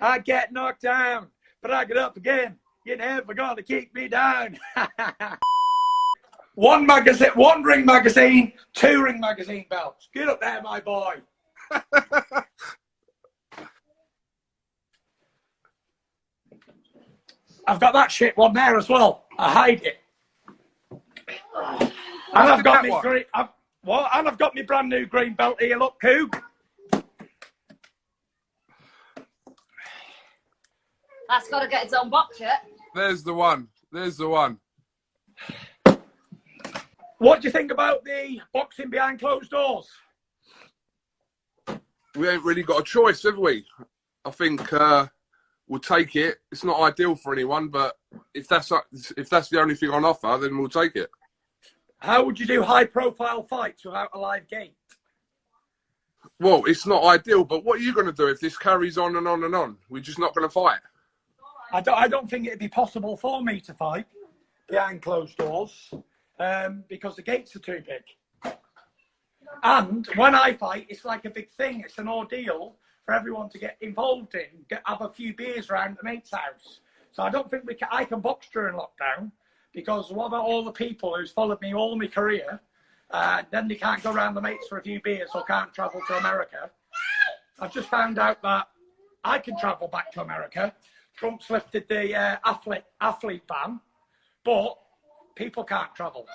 I get knocked down, but I get up again. You're never gonna keep me down. One ring magazine, 2 ring magazine belts. Get up there, my boy. I've got that shit one there as well. I hide it. And I've got me green. And I've got my brand new green belt here. Look, Coog. That's got to get its own box yet. There's the one. There's the one. What do you think about the boxing behind closed doors? We ain't really got a choice, have we? I think we'll take it. It's not ideal for anyone, but if that's the only thing on offer, then we'll take it. How would you do high-profile fights without a live gate? Well, it's not ideal, but what are you going to do if this carries on and on and on? We're just not going to fight. I don't think it'd be possible for me to fight behind closed doors because the gates are too big. And when I fight, it's like a big thing. It's an ordeal for everyone to get involved in, have a few beers around the mate's house. So I don't think I can box during lockdown because what about all the people who's followed me all my career? Then they can't go around the mates for a few beers or can't travel to America. I've just found out that I can travel back to America. Trump's lifted the athlete ban, but people can't travel.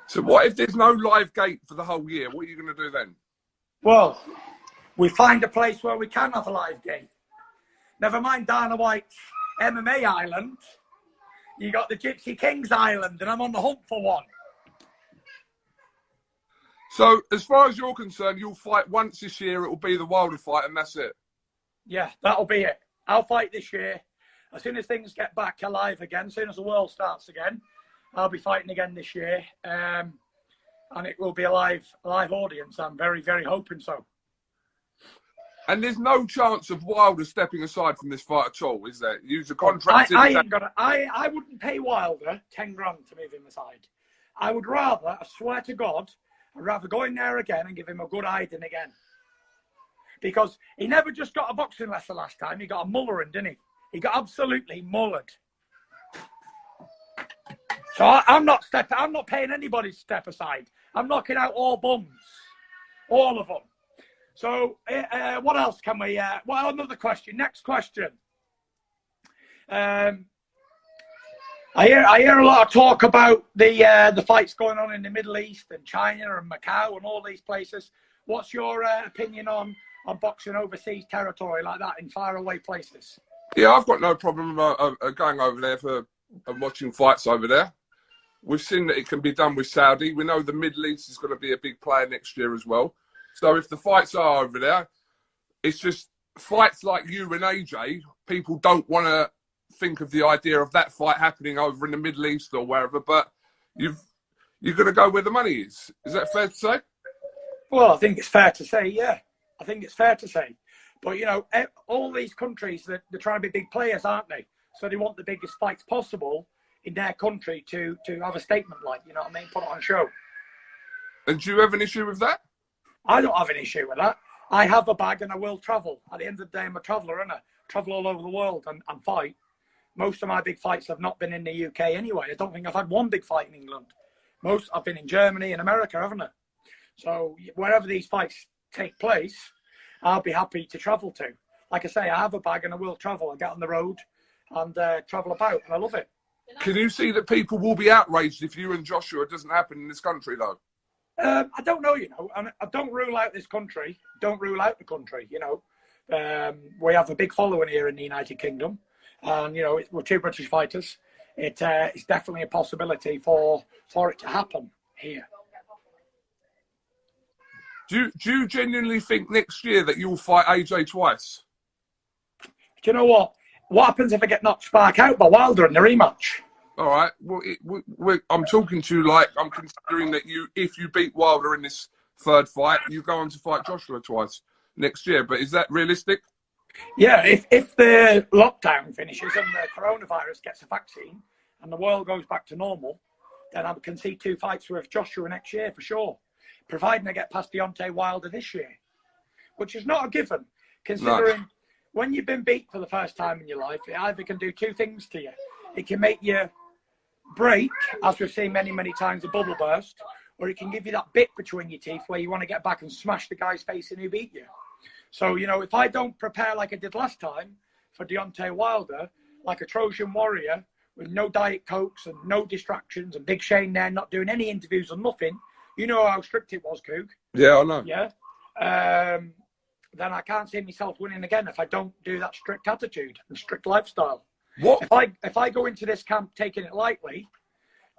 So what if there's no live gate for the whole year? What are you going to do then? Well, we find a place where we can have a live gate. Never mind Dana White's MMA island. You got the Gypsy Kings island, and I'm on the hunt for one. So, as far as you're concerned, you'll fight once this year. It will be the Wilder fight, and that's it. Yeah, that'll be it. I'll fight this year. As soon as things get back alive again, as soon as the world starts again, I'll be fighting again this year. And it will be a live audience. I'm very, very hoping so. And there's no chance of Wilder stepping aside from this fight at all, is there? Use a contract. I wouldn't pay Wilder 10 grand to move him aside. I would rather, I swear to God, I'd rather go in there again and give him a good hiding again. Because he never just got a boxing lesson last time. He got a mullering, didn't he? He got absolutely mullered. So I'm not paying anybody to step aside. I'm knocking out all bums. All of them. So what else can we... well, another question. Next question. I hear a lot of talk about the fights going on in the Middle East and China and Macau and all these places. What's your opinion on boxing overseas territory like that in faraway places? Yeah, I've got no problem going over there and watching fights over there. We've seen that it can be done with Saudi. We know the Middle East is going to be a big player next year as well. So if the fights are over there, it's just fights like you and AJ, people don't want to think of the idea of that fight happening over in the Middle East or wherever, but you're going to go where the money is. Is that fair to say? Well, I think it's fair to say, yeah. I think it's fair to say. But, you know, all these countries, they're trying to be big players, aren't they? So they want the biggest fights possible in their country to have a statement like, you know what I mean, put it on show. And do you have an issue with that? I don't have an issue with that. I have a bag and I will travel. At the end of the day, I'm a traveller, and I travel all over the world and fight. Most of my big fights have not been in the UK anyway. I don't think I've had one big fight in England. Most I've been in Germany and America, haven't I? So wherever these fights take place, I'll be happy to travel to. Like I say, I have a bag and I will travel. I get on the road and travel about, and I love it. Can you see that people will be outraged if you and Joshua doesn't happen in this country, though? I don't know, you know. I don't rule out this country. Don't rule out the country, you know. We have a big following here in the United Kingdom. And, you know, we're 2 British fighters. It's definitely a possibility for it to happen here. Do you genuinely think next year that you'll fight AJ twice? Do you know what? What happens if I get knocked spark out by Wilder in the rematch? All right. Well, I'm talking to you like I'm considering that if you beat Wilder in this third fight, you go on to fight Joshua twice next year. But is that realistic? Yeah, if the lockdown finishes and the coronavirus gets a vaccine and the world goes back to normal, then I can see 2 fights with Joshua next year for sure, providing I get past Deontay Wilder this year, which is not a given, considering when you've been beat for the first time in your life, it either can do two things to you. It can make you break, as we've seen many, many times, a bubble burst, or it can give you that bit between your teeth where you want to get back and smash the guy's face in who beat you. So, you know, if I don't prepare like I did last time for Deontay Wilder, like a Trojan warrior, with no Diet Cokes and no distractions, and Big Shane there not doing any interviews or nothing, you know how strict it was, Coog. Yeah, I know. Yeah. Then I can't see myself winning again if I don't do that strict attitude and strict lifestyle. What? If I go into this camp taking it lightly,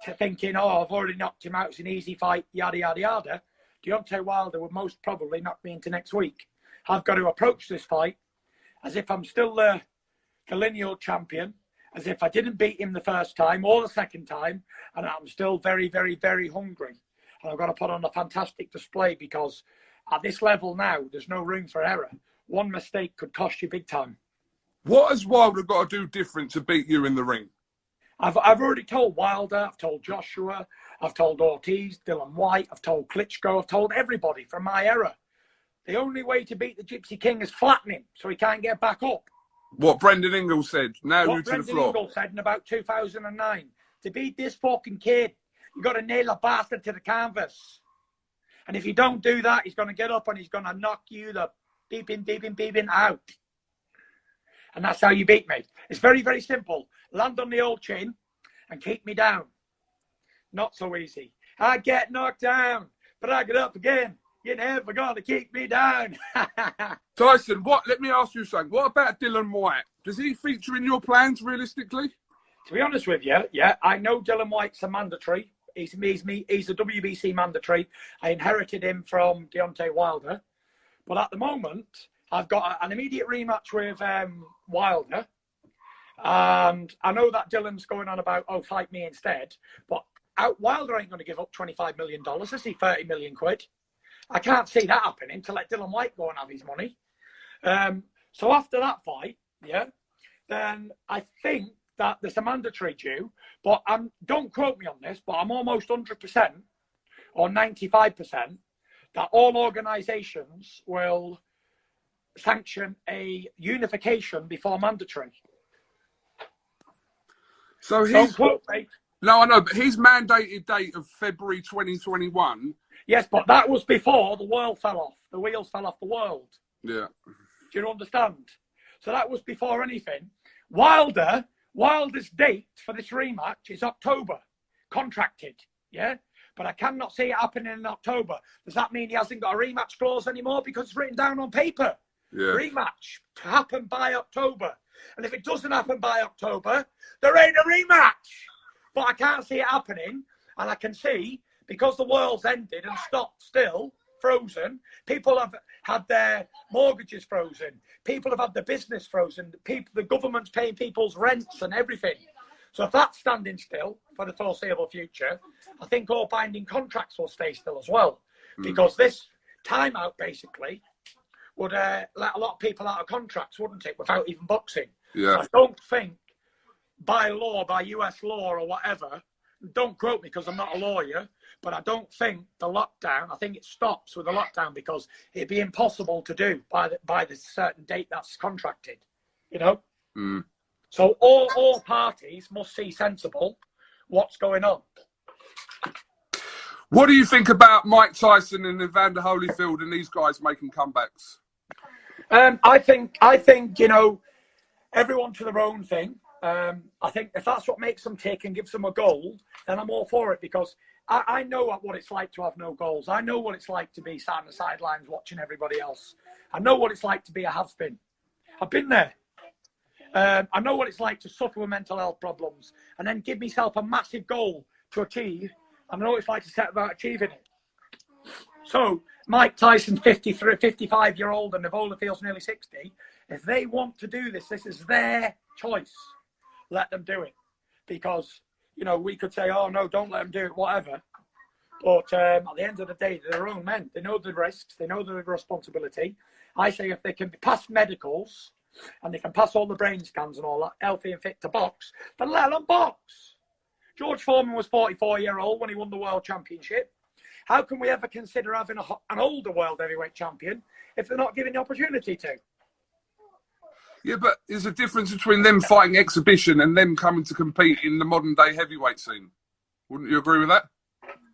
to thinking, oh, I've already knocked him out, it's an easy fight, yada, yada, yada, Deontay Wilder would most probably knock me into next week. I've got to approach this fight as if I'm still the lineal champion, as if I didn't beat him the first time or the second time, and I'm still very, very, very hungry. And I've got to put on a fantastic display because at this level now, there's no room for error. One mistake could cost you big time. What has Wilder got to do different to beat you in the ring? I've already told Wilder, I've told Joshua, I've told Ortiz, Dillian Whyte, I've told Klitschko, I've told everybody from my era. The only way to beat the Gypsy King is flatten him so he can't get back up. What Brendan Ingalls said, now you to the floor. What Brendan Ingalls said in about 2009. To beat this fucking kid, you got to nail a bastard to the canvas. And if you don't do that, he's going to get up and he's going to knock you the beeping out. And that's how you beat me. It's very, very simple. Land on the old chin and keep me down. Not so easy. I get knocked down, but I get up again. You're never going to keep me down. Tyson, let me ask you something. What about Dillian Whyte? Does he feature in your plans realistically? To be honest with you, yeah, I know Dillian Whyte's a mandatory. He's a WBC mandatory. I inherited him from Deontay Wilder. But at the moment, I've got an immediate rematch with Wilder. And I know that Dylan's going on about, oh, fight me instead. But Wilder ain't going to give up $25 million. I see 30 million quid. I can't see that happening to let Dillian Whyte go and have his money. So after that fight, yeah, then I think that there's a mandatory due. But don't quote me on this, but I'm almost 100% or 95% that all organisations will sanction a unification before mandatory. So he's... Don't quote me. No, I know, but his mandated date of February 2021... Yes, but that was before the world fell off. The wheels fell off the world. Yeah. Do you understand? So that was before anything. Wilder's date for this rematch is October. Contracted, yeah? But I cannot see it happening in October. Does that mean he hasn't got a rematch clause anymore? Because it's written down on paper. Yeah. Rematch to happen by October. And if it doesn't happen by October, there ain't a rematch. But I can't see it happening. And I can see, because the world's ended and stopped still, frozen, people have had their mortgages frozen. People have had their business frozen. The government's paying people's rents and everything. So if that's standing still for the foreseeable future, I think all binding contracts will stay still as well. Because this timeout basically would let a lot of people out of contracts, wouldn't it, without even boxing. Yeah. So I don't think by law, by US law or whatever, don't quote me because I'm not a lawyer, but I don't think the lockdown, I think it stops with the lockdown because it'd be impossible to do by the certain date that's contracted, you know? Mm. So all parties must see sensible what's going on. What do you think about Mike Tyson and Evander Holyfield and these guys making comebacks? I think, you know, everyone to their own thing. I think if that's what makes them tick and gives them a goal, then I'm all for it because I know what it's like to have no goals. I know what it's like to be sat on the sidelines watching everybody else. I know what it's like to be a has-been. I've been there. I know what it's like to suffer with mental health problems and then give myself a massive goal to achieve. And I know what it's like to set about achieving it. So Mike Tyson's 55-year-old and Holyfield's nearly 60. If they want to do this, this is their choice. Let them do it. Because, you know, we could say, oh, no, don't let them do it, whatever. But at the end of the day, they're their own men. They know the risks. They know the responsibility. I say if they can pass medicals and they can pass all the brain scans and all that, healthy and fit to box, then let them box. George Foreman was 44-year-old when he won the world championship. How can we ever consider having an older world heavyweight champion if they're not given the opportunity to? Yeah, but there's a difference between them fighting exhibition and them coming to compete in the modern day heavyweight scene. Wouldn't you agree with that?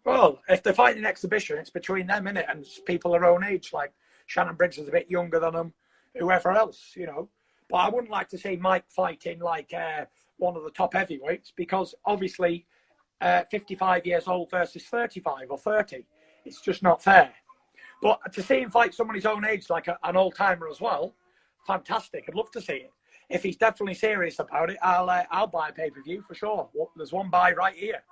Well, if they're fighting an exhibition, it's between them, innit? And it's people their own age. Like Shannon Briggs is a bit younger than them, whoever else, you know. But I wouldn't like to see Mike fighting like one of the top heavyweights because obviously 55 years old versus 35 or 30. It's just not fair. But to see him fight someone his own age, like an old-timer as well, fantastic. I'd love to see it. If he's definitely serious about it, I'll buy a pay-per-view for sure. There's one buy right here.